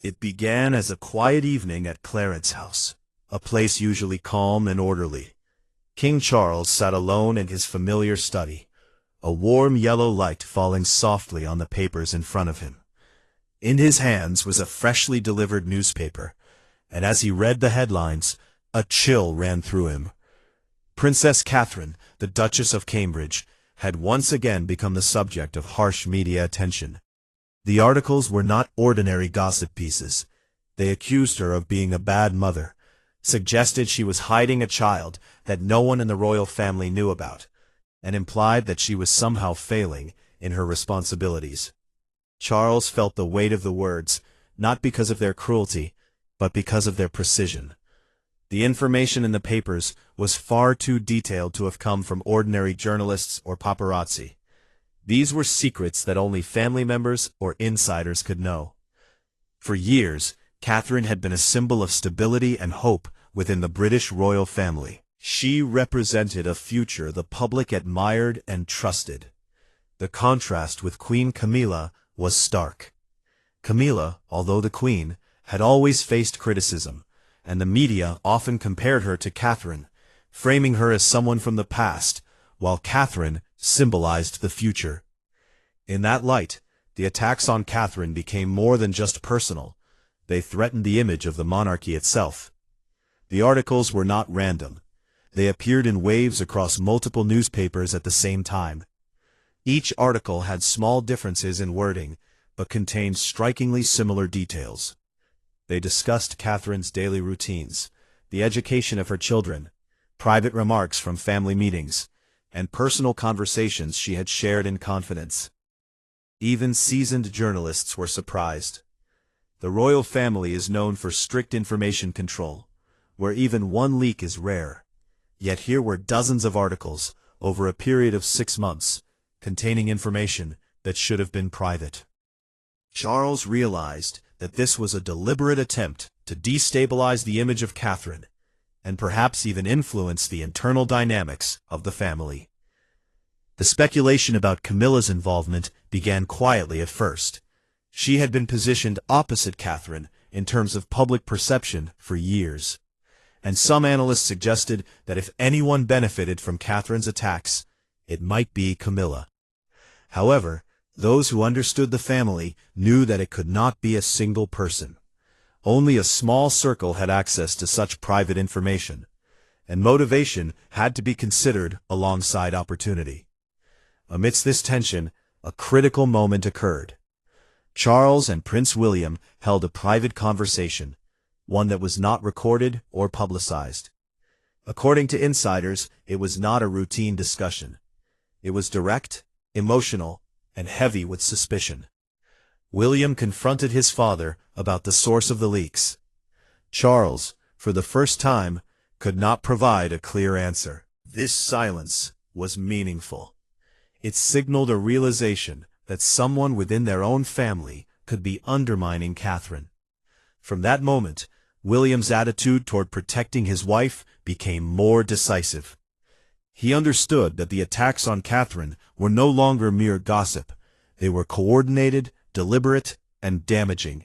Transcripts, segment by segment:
It began as a quiet evening at Clarence's house, a place usually calm and orderly. King Charles sat alone in his familiar study, a warm yellow light falling softly on the papers in front of him. In his hands was a freshly delivered newspaper, and as he read the headlines, a chill ran through him. Princess Catherine, the Duchess of Cambridge, had once again become the subject of harsh media attention. The articles were not ordinary gossip pieces. They accused her of being a bad mother, suggested she was hiding a child that no one in the royal family knew about, and implied that she was somehow failing in her responsibilities. Charles felt the weight of the words, not because of their cruelty, but because of their precision. The information in the papers was far too detailed to have come from ordinary journalists or paparazzi. These were secrets that only family members or insiders could know. For years, Catherine had been a symbol of stability and hope within the British royal family. She represented a future the public admired and trusted. The contrast with Queen Camilla was stark. Camilla, although the Queen, had always faced criticism, and the media often compared her to Catherine, framing her as someone from the past, while Catherine symbolized the future. In that light, the attacks on Catherine became more than just personal. They threatened the image of the monarchy itself. The articles were not random. They appeared in waves across multiple newspapers at the same time. Each article had small differences in wording, but contained strikingly similar details. They discussed Catherine's daily routines, the education of her children, private remarks from family meetings, and personal conversations she had shared in confidence. Even seasoned journalists were surprised. The royal family is known for strict information control, where even one leak is rare. Yet here were dozens of articles, over a period of 6 months, containing information that should have been private. Charles realized that this was a deliberate attempt to destabilize the image of Catherine, and perhaps even influence the internal dynamics of the family. The speculation about Camilla's involvement began quietly at first. She had been positioned opposite Catherine in terms of public perception for years, and some analysts suggested that if anyone benefited from Catherine's attacks, it might be Camilla. However, those who understood the family knew that it could not be a single person. Only a small circle had access to such private information, and motivation had to be considered alongside opportunity. Amidst this tension, a critical moment occurred. Charles and Prince William held a private conversation, one that was not recorded or publicized. According to insiders, it was not a routine discussion. It was direct, emotional, and heavy with suspicion. William confronted his father about the source of the leaks. Charles, for the first time, could not provide a clear answer. This silence was meaningful. It signaled a realization that someone within their own family could be undermining Catherine. From that moment, William's attitude toward protecting his wife became more decisive. He understood that the attacks on Catherine were no longer mere gossip. They were coordinated, deliberate, and damaging.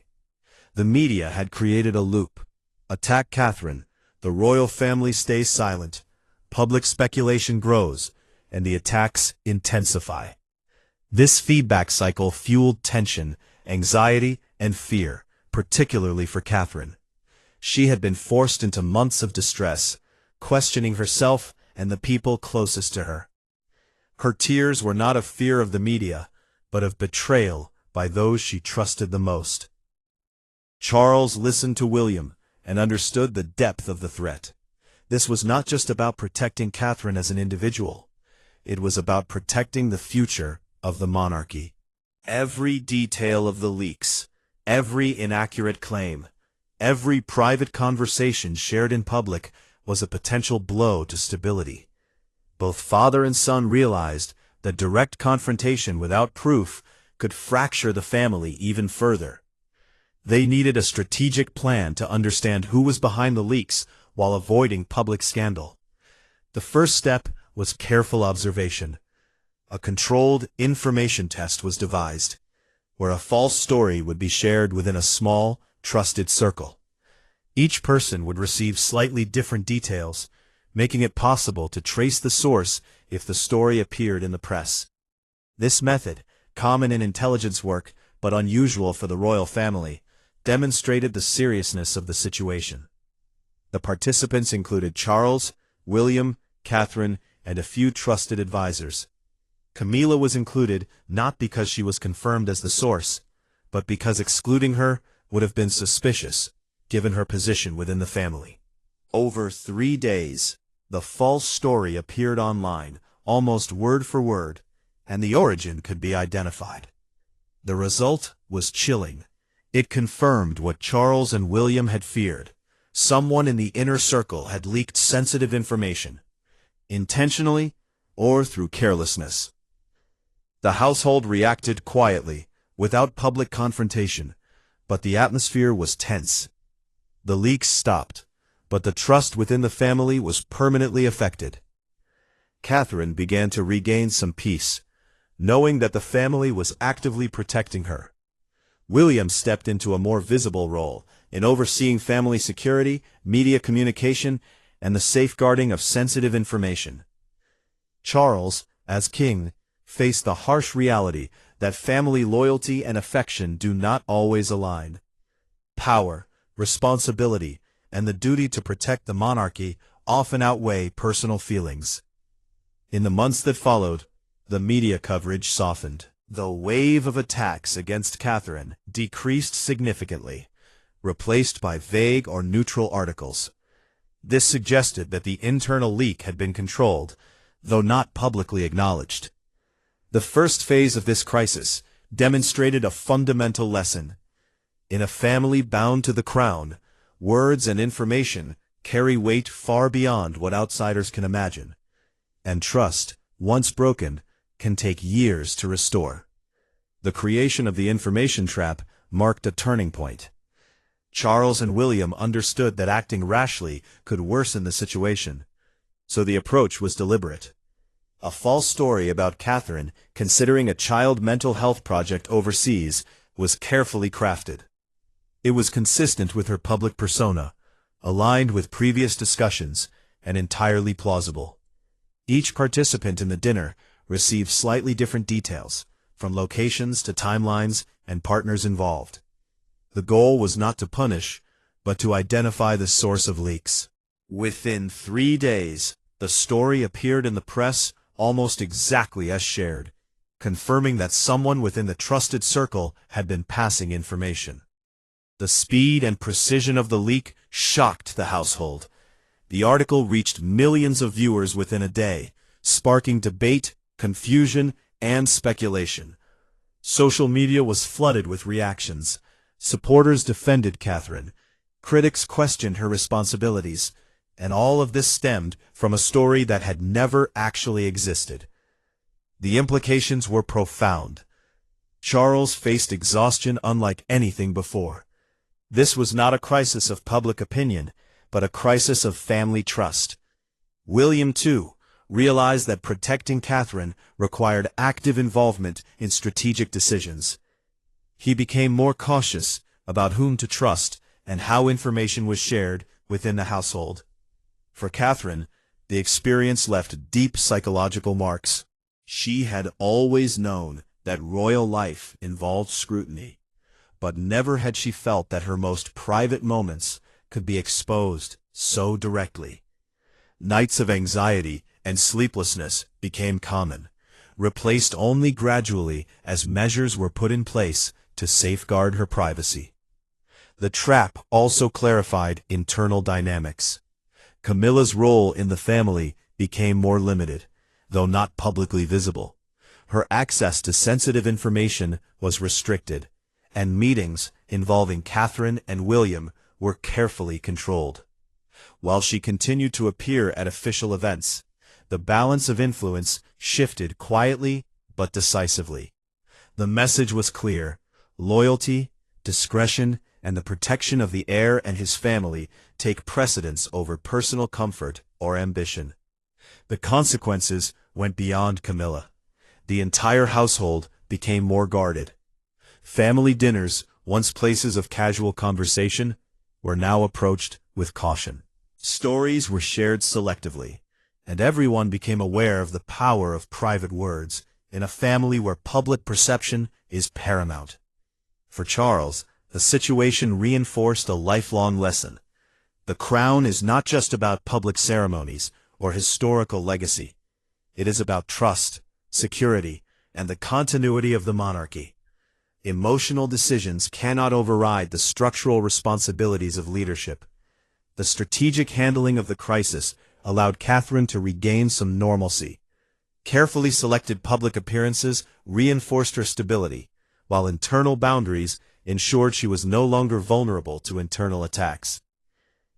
The media had created a loop. Attack Catherine, the royal family stays silent, public speculation grows, and the attacks intensify. This feedback cycle fueled tension, anxiety, and fear, particularly for Catherine. She had been forced into months of distress, questioning herself and the people closest to her. Her tears were not of fear of the media, but of betrayal by those she trusted the most. Charles listened to William and understood the depth of the threat. This was not just about protecting Catherine as an individual. It was about protecting the future of the monarchy. Every detail of the leaks, every inaccurate claim, every private conversation shared in public was a potential blow to stability. Both father and son realized that direct confrontation without proof could fracture the family even further. They needed a strategic plan to understand who was behind the leaks while avoiding public scandal. The first step was careful observation. A controlled information test was devised, where a false story would be shared within a small, trusted circle. Each person would receive slightly different details, making it possible to trace the source if the story appeared in the press. This method, common in intelligence work but unusual for the royal family, demonstrated the seriousness of the situation. The participants included Charles, William, Catherine, and a few trusted advisors. Camilla was included not because she was confirmed as the source, but because excluding her would have been suspicious, given her position within the family. Over 3 days, the false story appeared online, almost word for word, and the origin could be identified. The result was chilling. It confirmed what Charles and William had feared. Someone in the inner circle had leaked sensitive information, intentionally or through carelessness. The household reacted quietly, without public confrontation, but the atmosphere was tense. The leaks stopped, but the trust within the family was permanently affected. Catherine began to regain some peace, knowing that the family was actively protecting her. William stepped into a more visible role in overseeing family security, media communication, and the safeguarding of sensitive information. Charles, as king, faced the harsh reality that family loyalty and affection do not always align. Power, responsibility, and the duty to protect the monarchy often outweigh personal feelings. In the months that followed, the media coverage softened. The wave of attacks against Catherine decreased significantly, replaced by vague or neutral articles. This suggested that the internal leak had been controlled, though not publicly acknowledged. The first phase of this crisis demonstrated a fundamental lesson. In a family bound to the crown, words and information carry weight far beyond what outsiders can imagine, and trust, once broken, can take years to restore. The creation of the information trap marked a turning point. Charles and William understood that acting rashly could worsen the situation, so the approach was deliberate. A false story about Catherine considering a child mental health project overseas was carefully crafted. It was consistent with her public persona, aligned with previous discussions, and entirely plausible. Each participant in the dinner received slightly different details, from locations to timelines and partners involved. The goal was not to punish, but to identify the source of leaks. Within 3 days, the story appeared in the press almost exactly as shared, confirming that someone within the trusted circle had been passing information. The speed and precision of the leak shocked the household. The article reached millions of viewers within a day, sparking debate, confusion, and speculation. Social media was flooded with reactions. Supporters defended Catherine. Critics questioned her responsibilities, and all of this stemmed from a story that had never actually existed. The implications were profound. Charles faced exhaustion unlike anything before. This was not a crisis of public opinion, but a crisis of family trust. William, too, realized that protecting Catherine required active involvement in strategic decisions. He became more cautious about whom to trust and how information was shared within the household. For Catherine, the experience left deep psychological marks. She had always known that royal life involved scrutiny, but never had she felt that her most private moments could be exposed so directly. Nights of anxiety and sleeplessness became common, replaced only gradually as measures were put in place to safeguard her privacy. The trap also clarified internal dynamics. Camilla's role in the family became more limited, though not publicly visible. Her access to sensitive information was restricted, and meetings involving Catherine and William were carefully controlled. While she continued to appear at official events, the balance of influence shifted quietly but decisively. The message was clear: loyalty, discretion, and the protection of the heir and his family take precedence over personal comfort or ambition. The consequences went beyond Camilla. The entire household became more guarded. Family dinners once places of casual conversation, were now approached with caution. Stories were shared selectively, and everyone became aware of the power of private words in a family where public perception is paramount. For Charles, the situation reinforced a lifelong lesson. The crown is not just about public ceremonies or historical legacy. It is about trust, security, and the continuity of the monarchy. Emotional decisions cannot override the structural responsibilities of leadership. The strategic handling of the crisis allowed Catherine to regain some normalcy. Carefully selected public appearances reinforced her stability, while internal boundaries ensured she was no longer vulnerable to internal attacks.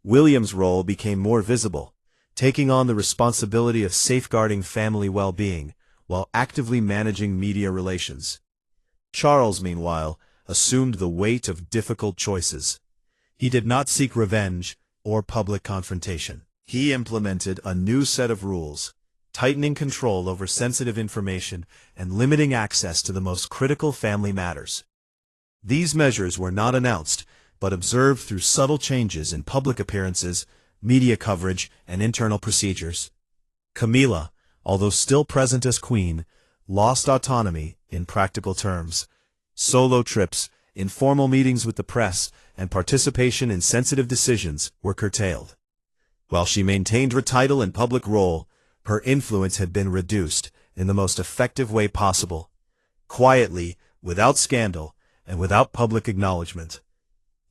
William's role became more visible, taking on the responsibility of safeguarding family well-being while actively managing media relations. Charles, meanwhile, assumed the weight of difficult choices. He did not seek revenge or public confrontation. He implemented a new set of rules, tightening control over sensitive information and limiting access to the most critical family matters. These measures were not announced, but observed through subtle changes in public appearances, media coverage, and internal procedures. Camilla, although still present as queen, lost autonomy in practical terms. Solo trips, informal meetings with the press, and participation in sensitive decisions were curtailed. While she maintained her title and public role, her influence had been reduced in the most effective way possible, quietly, without scandal, and without public acknowledgement.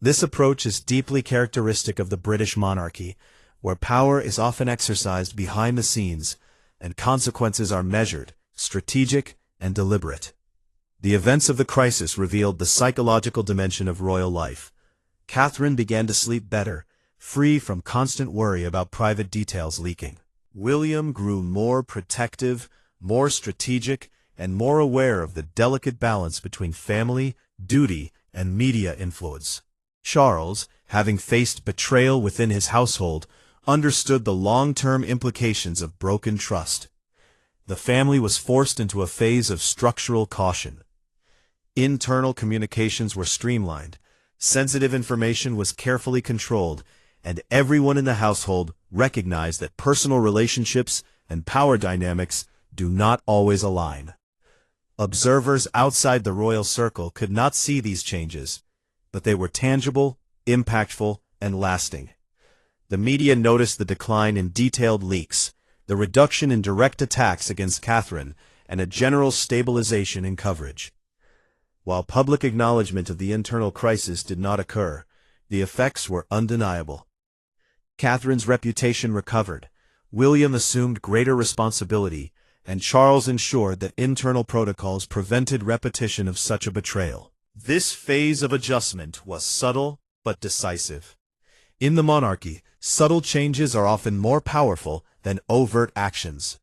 This approach is deeply characteristic of the British monarchy, where power is often exercised behind the scenes, and consequences are measured, strategic, and deliberate. The events of the crisis revealed the psychological dimension of royal life. Catherine began to sleep better, free from constant worry about private details leaking. William grew more protective, more strategic, and more aware of the delicate balance between family, duty, and media influence. Charles, having faced betrayal within his household, understood the long-term implications of broken trust. The family was forced into a phase of structural caution. Internal communications were streamlined, sensitive information was carefully controlled, and everyone in the household recognized that personal relationships and power dynamics do not always align. Observers outside the royal circle could not see these changes, but they were tangible, impactful, and lasting. The media noticed the decline in detailed leaks, the reduction in direct attacks against Catherine, and a general stabilization in coverage. While public acknowledgement of the internal crisis did not occur, the effects were undeniable. Catherine's reputation recovered, William assumed greater responsibility, and Charles ensured that internal protocols prevented repetition of such a betrayal. This phase of adjustment was subtle but decisive. In the monarchy, subtle changes are often more powerful than overt actions.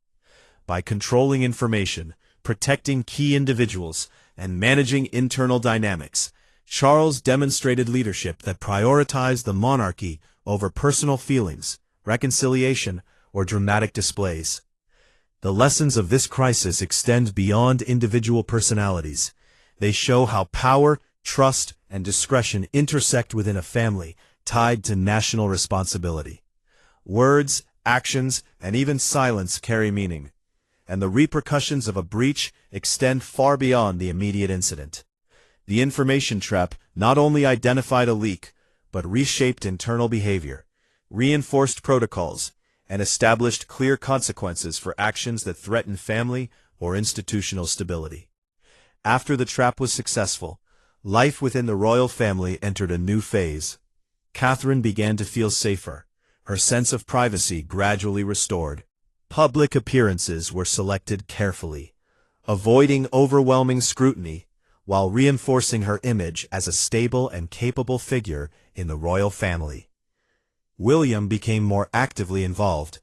By controlling information, protecting key individuals, and managing internal dynamics, Charles demonstrated leadership that prioritized the monarchy over personal feelings, reconciliation, or dramatic displays. The lessons of this crisis extend beyond individual personalities. They show how power, trust, and discretion intersect within a family tied to national responsibility. Words, actions, and even silence carry meaning, and the repercussions of a breach extend far beyond the immediate incident. The information trap not only identified a leak, but reshaped internal behavior, reinforced protocols, and established clear consequences for actions that threaten family or institutional stability. After the trap was successful, life within the royal family entered a new phase. Catherine began to feel safer, her sense of privacy gradually restored. Public appearances were selected carefully, avoiding overwhelming scrutiny, while reinforcing her image as a stable and capable figure in the royal family. William became more actively involved,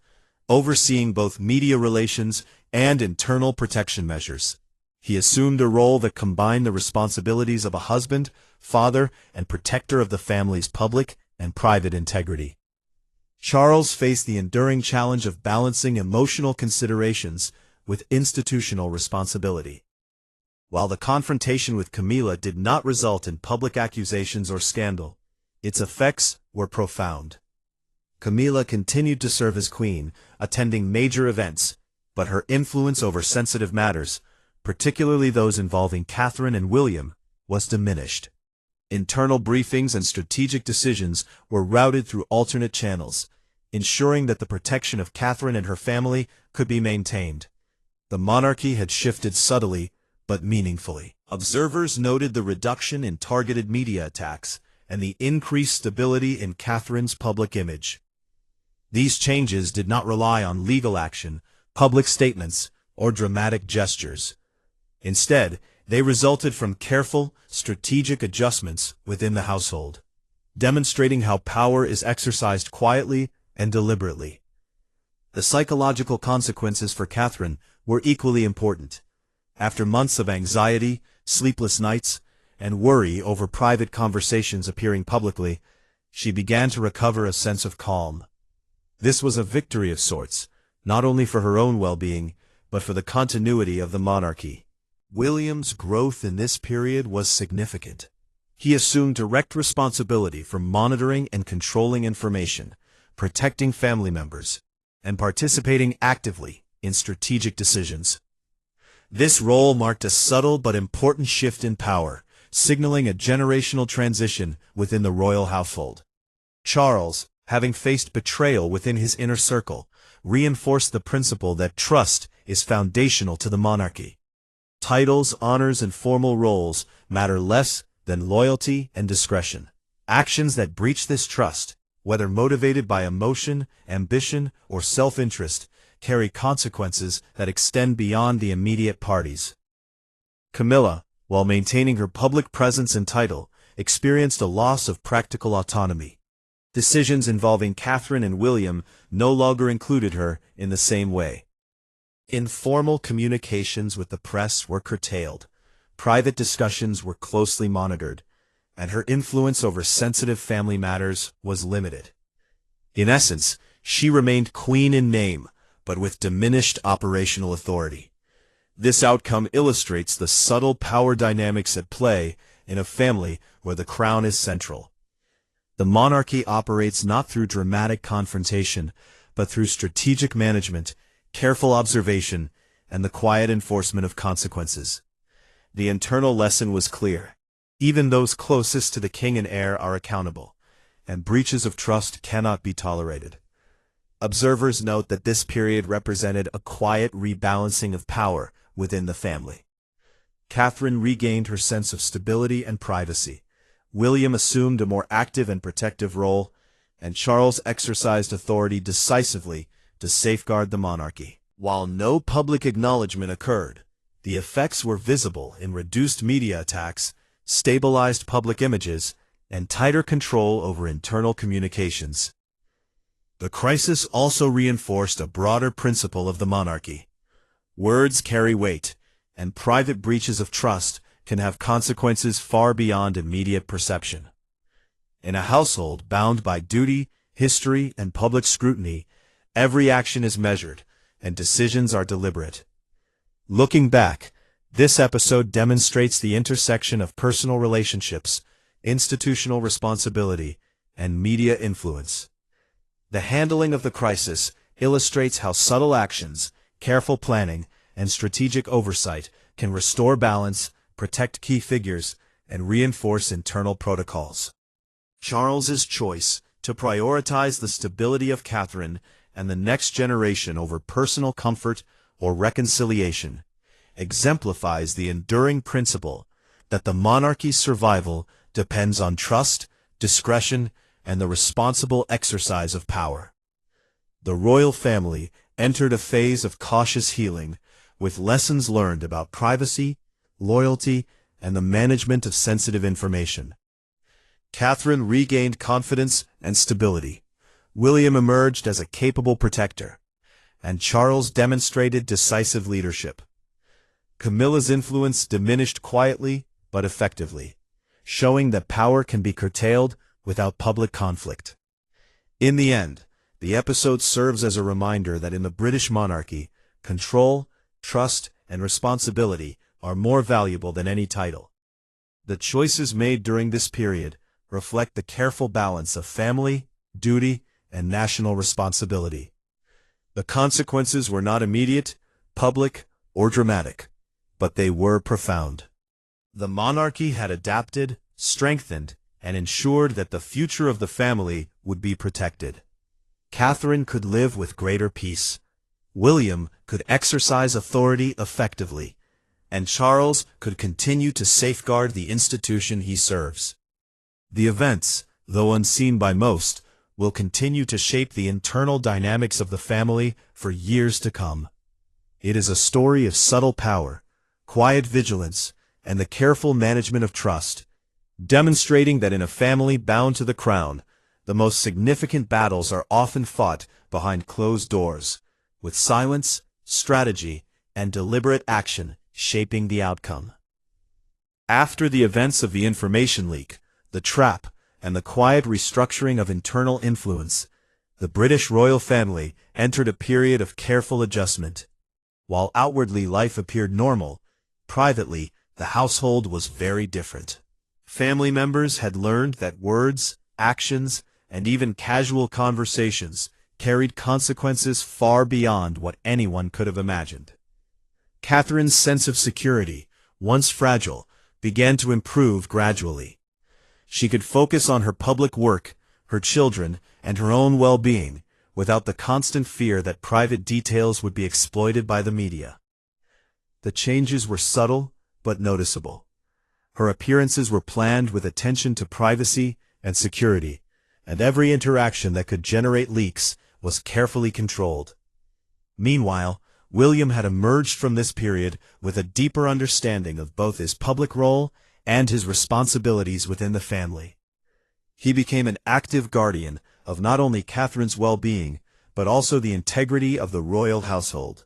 overseeing both media relations and internal protection measures. He assumed a role that combined the responsibilities of a husband, father, and protector of the family's public and private integrity. Charles faced the enduring challenge of balancing emotional considerations with institutional responsibility. While the confrontation with Camilla did not result in public accusations or scandal, its effects were profound. Camilla continued to serve as queen, attending major events, but her influence over sensitive matters, particularly those involving Catherine and William, was diminished. Internal briefings and strategic decisions were routed through alternate channels, ensuring that the protection of Catherine and her family could be maintained. The monarchy had shifted subtly, but meaningfully. Observers noted the reduction in targeted media attacks and the increased stability in Catherine's public image. These changes did not rely on legal action, public statements, or dramatic gestures. Instead, they resulted from careful, strategic adjustments within the household, demonstrating how power is exercised quietly and deliberately. The psychological consequences for Catherine were equally important. After months of anxiety, sleepless nights, and worry over private conversations appearing publicly, she began to recover a sense of calm. This was a victory of sorts, not only for her own well-being, but for the continuity of the monarchy. William's growth in this period was significant. He assumed direct responsibility for monitoring and controlling information, protecting family members, and participating actively in strategic decisions. This role marked a subtle but important shift in power, signaling a generational transition within the royal household. Charles, having faced betrayal within his inner circle, reinforced the principle that trust is foundational to the monarchy. Titles, honors, and formal roles matter less than loyalty and discretion. Actions that breach this trust, whether motivated by emotion, ambition, or self-interest, carry consequences that extend beyond the immediate parties. Camilla, while maintaining her public presence and title, experienced a loss of practical autonomy. Decisions involving Catherine and William no longer included her in the same way. Informal communications with the press were curtailed, private discussions were closely monitored, and her influence over sensitive family matters was limited. In essence, she remained queen in name, but with diminished operational authority. This outcome illustrates the subtle power dynamics at play in a family where the crown is central. The monarchy operates not through dramatic confrontation, but through strategic management, careful observation, and the quiet enforcement of consequences. The internal lesson was clear. Even those closest to the king and heir are accountable, and breaches of trust cannot be tolerated. Observers note that this period represented a quiet rebalancing of power within the family. Catherine regained her sense of stability and privacy. William assumed a more active and protective role, and Charles exercised authority decisively to safeguard the monarchy. While no public acknowledgement occurred, the effects were visible in reduced media attacks, stabilized public images, and tighter control over internal communications. The crisis also reinforced a broader principle of the monarchy. Words carry weight, and private breaches of trust can have consequences far beyond immediate perception. In a household bound by duty, history, and public scrutiny, every action is measured, and decisions are deliberate. Looking back, this episode demonstrates the intersection of personal relationships, institutional responsibility, and media influence. The handling of the crisis illustrates how subtle actions, careful planning, and strategic oversight can restore balance, protect key figures, and reinforce internal protocols. Charles's choice to prioritize the stability of Catherine and the next generation over personal comfort or reconciliation exemplifies the enduring principle that the monarchy's survival depends on trust, discretion, and the responsible exercise of power. The royal family entered a phase of cautious healing, with lessons learned about privacy, loyalty, and the management of sensitive information. Catherine regained confidence and stability. William emerged as a capable protector, and Charles demonstrated decisive leadership. Camilla's influence diminished quietly but effectively, showing that power can be curtailed without public conflict. In the end, the episode serves as a reminder that in the British monarchy, control, trust, and responsibility are more valuable than any title. The choices made during this period reflect the careful balance of family, duty, and national responsibility. The consequences were not immediate, public, or dramatic, but they were profound. The monarchy had adapted, strengthened, and ensured that the future of the family would be protected. Catherine could live with greater peace. William could exercise authority effectively, and Charles could continue to safeguard the institution he serves. The events, though unseen by most, will continue to shape the internal dynamics of the family for years to come. It is a story of subtle power, quiet vigilance, and the careful management of trust, demonstrating that in a family bound to the crown, the most significant battles are often fought behind closed doors, with silence, strategy, and deliberate action shaping the outcome. After the events of the information leak, the trap, and the quiet restructuring of internal influence, the British royal family entered a period of careful adjustment. While outwardly life appeared normal, privately the household was very different. Family members had learned that words, actions, and even casual conversations carried consequences far beyond what anyone could have imagined. Catherine's sense of security, once fragile, began to improve gradually. She could focus on her public work, her children, and her own well-being, without the constant fear that private details would be exploited by the media. The changes were subtle, but noticeable. Her appearances were planned with attention to privacy and security, and every interaction that could generate leaks was carefully controlled. Meanwhile, William had emerged from this period with a deeper understanding of both his public role and his responsibilities within the family. He became an active guardian of not only Catherine's well-being, but also the integrity of the royal household.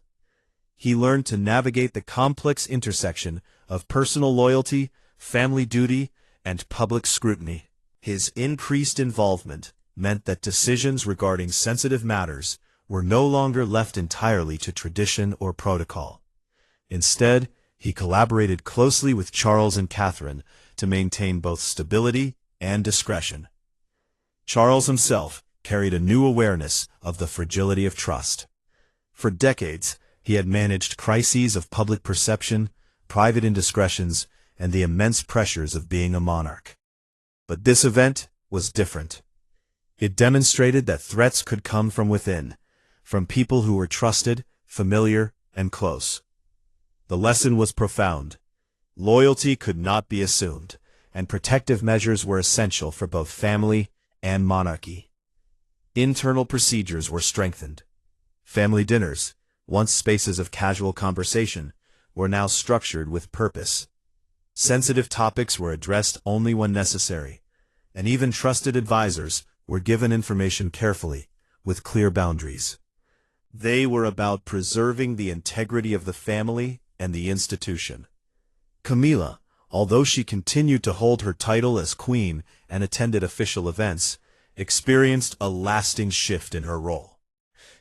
He learned to navigate the complex intersection of personal loyalty, family duty, and public scrutiny. His increased involvement meant that decisions regarding sensitive matters were no longer left entirely to tradition or protocol. Instead, he collaborated closely with Charles and Catherine to maintain both stability and discretion. Charles himself carried a new awareness of the fragility of trust. For decades, he had managed crises of public perception, private indiscretions, and the immense pressures of being a monarch. But this event was different. It demonstrated that threats could come from within, from people who were trusted, familiar, and close. The lesson was profound. Loyalty could not be assumed, and protective measures were essential for both family and monarchy. Internal procedures were strengthened. Family dinners, once spaces of casual conversation, were now structured with purpose. Sensitive topics were addressed only when necessary, and even trusted advisors were given information carefully, with clear boundaries. They were about preserving the integrity of the family and the institution. Camilla, although she continued to hold her title as queen and attended official events, experienced a lasting shift in her role.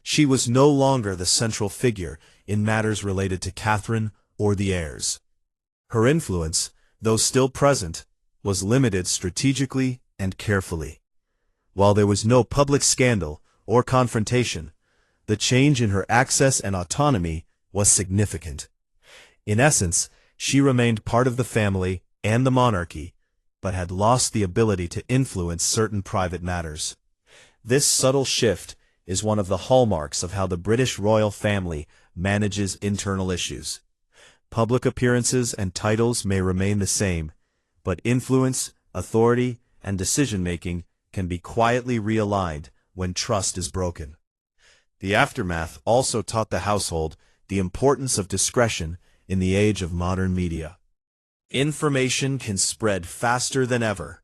She was no longer the central figure in matters related to Catherine or the heirs. Her influence, though still present, was limited strategically and carefully. While there was no public scandal or confrontation, the change in her access and autonomy was significant. In essence, she remained part of the family and the monarchy, but had lost the ability to influence certain private matters. This subtle shift is one of the hallmarks of how the British royal family manages internal issues. Public appearances and titles may remain the same, but influence, authority, and decision-making can be quietly realigned when trust is broken. The aftermath also taught the household the importance of discretion in the age of modern media. Information can spread faster than ever,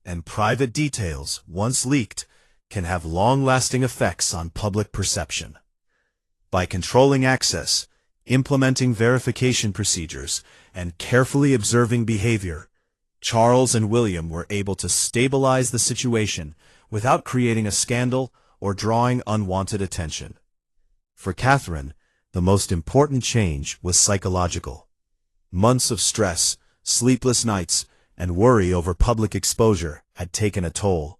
and private details, once leaked, can have long-lasting effects on public perception. By controlling access, implementing verification procedures, and carefully observing behavior, Charles and William were able to stabilize the situation without creating a scandal or drawing unwanted attention. For Catherine, the most important change was psychological. Months of stress, sleepless nights, and worry over public exposure had taken a toll.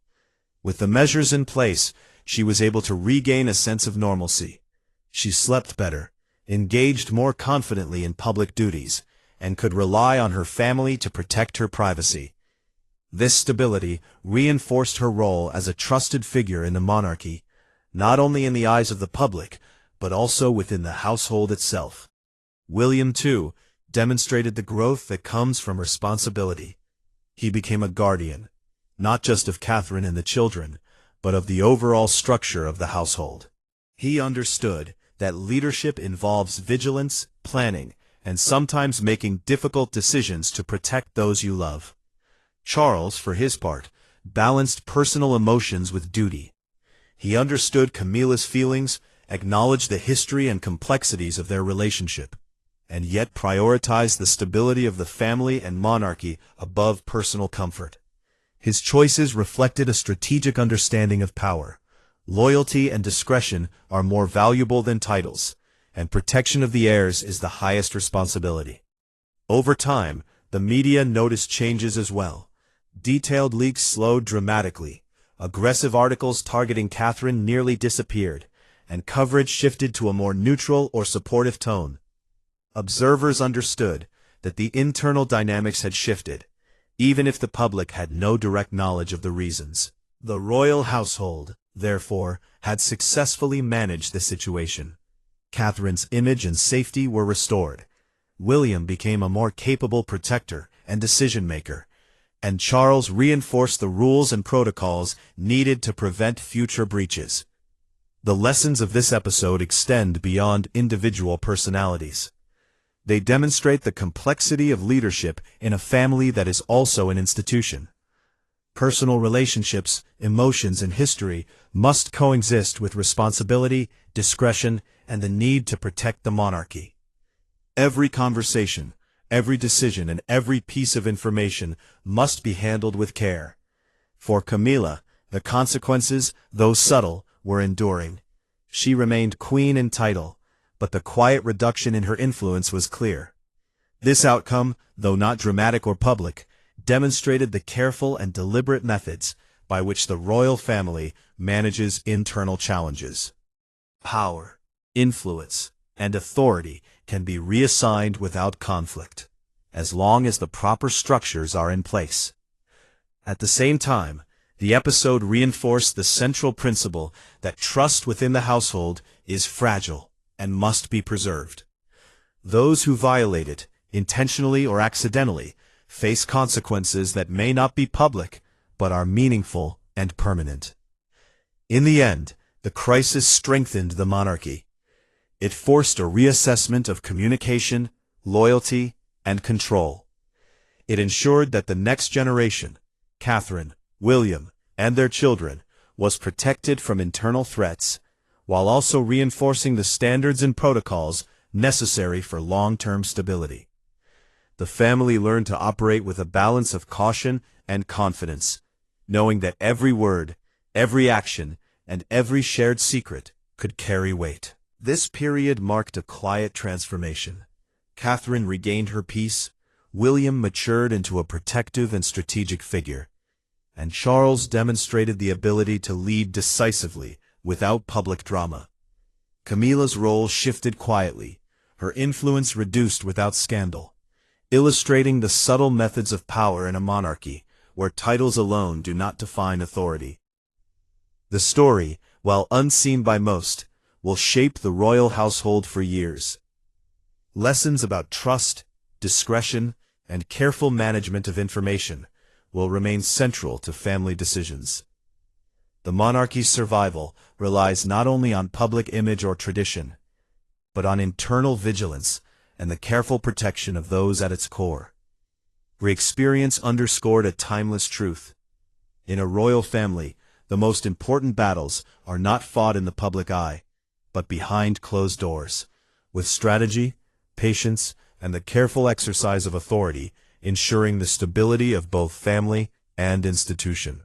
With the measures in place, she was able to regain a sense of normalcy. She slept better, engaged more confidently in public duties, and could rely on her family to protect her privacy. This stability reinforced her role as a trusted figure in the monarchy, not only in the eyes of the public, but also within the household itself. William, too, demonstrated the growth that comes from responsibility. He became a guardian, not just of Catherine and the children, but of the overall structure of the household. He understood that leadership involves vigilance, planning, and sometimes making difficult decisions to protect those you love. Charles, for his part, balanced personal emotions with duty. He understood Camilla's feelings, acknowledged the history and complexities of their relationship, and yet prioritized the stability of the family and monarchy above personal comfort. His choices reflected a strategic understanding of power. Loyalty and discretion are more valuable than titles, and protection of the heirs is the highest responsibility. Over time, the media noticed changes as well. Detailed leaks slowed dramatically, aggressive articles targeting Catherine nearly disappeared, and coverage shifted to a more neutral or supportive tone. Observers understood that the internal dynamics had shifted, even if the public had no direct knowledge of the reasons. The royal household, therefore, had successfully managed the situation. Catherine's image and safety were restored. William became a more capable protector and decision-maker, and Charles reinforced the rules and protocols needed to prevent future breaches. The lessons of this episode extend beyond individual personalities. They demonstrate the complexity of leadership in a family that is also an institution. Personal relationships, emotions, and history must coexist with responsibility, discretion, and the need to protect the monarchy. Every conversation, every decision, and every piece of information must be handled with care. For Camilla, the consequences, though subtle, were enduring. She remained queen in title, but the quiet reduction in her influence was clear. This outcome, though not dramatic or public, demonstrated the careful and deliberate methods by which the royal family manages internal challenges. Power, influence, and authority can be reassigned without conflict, as long as the proper structures are in place. At the same time, the episode reinforced the central principle that trust within the household is fragile and must be preserved. Those who violate it, intentionally or accidentally, face consequences that may not be public, but are meaningful and permanent. In the end, the crisis strengthened the monarchy. It forced a reassessment of communication, loyalty, and control. It ensured that the next generation, Catherine, William, and their children, was protected from internal threats, while also reinforcing the standards and protocols necessary for long-term stability. The family learned to operate with a balance of caution and confidence, knowing that every word, every action, and every shared secret could carry weight. This period marked a quiet transformation. Catherine regained her peace, William matured into a protective and strategic figure, and Charles demonstrated the ability to lead decisively without public drama. Camilla's role shifted quietly, her influence reduced without scandal, illustrating the subtle methods of power in a monarchy where titles alone do not define authority. The story, while unseen by most, will shape the royal household for years. Lessons about trust, discretion, and careful management of information will remain central to family decisions. The monarchy's survival relies not only on public image or tradition, but on internal vigilance and the careful protection of those at its core. Re-experience underscored a timeless truth. In a royal family, the most important battles are not fought in the public eye, but behind closed doors, with strategy, patience, and the careful exercise of authority, ensuring the stability of both family and institution.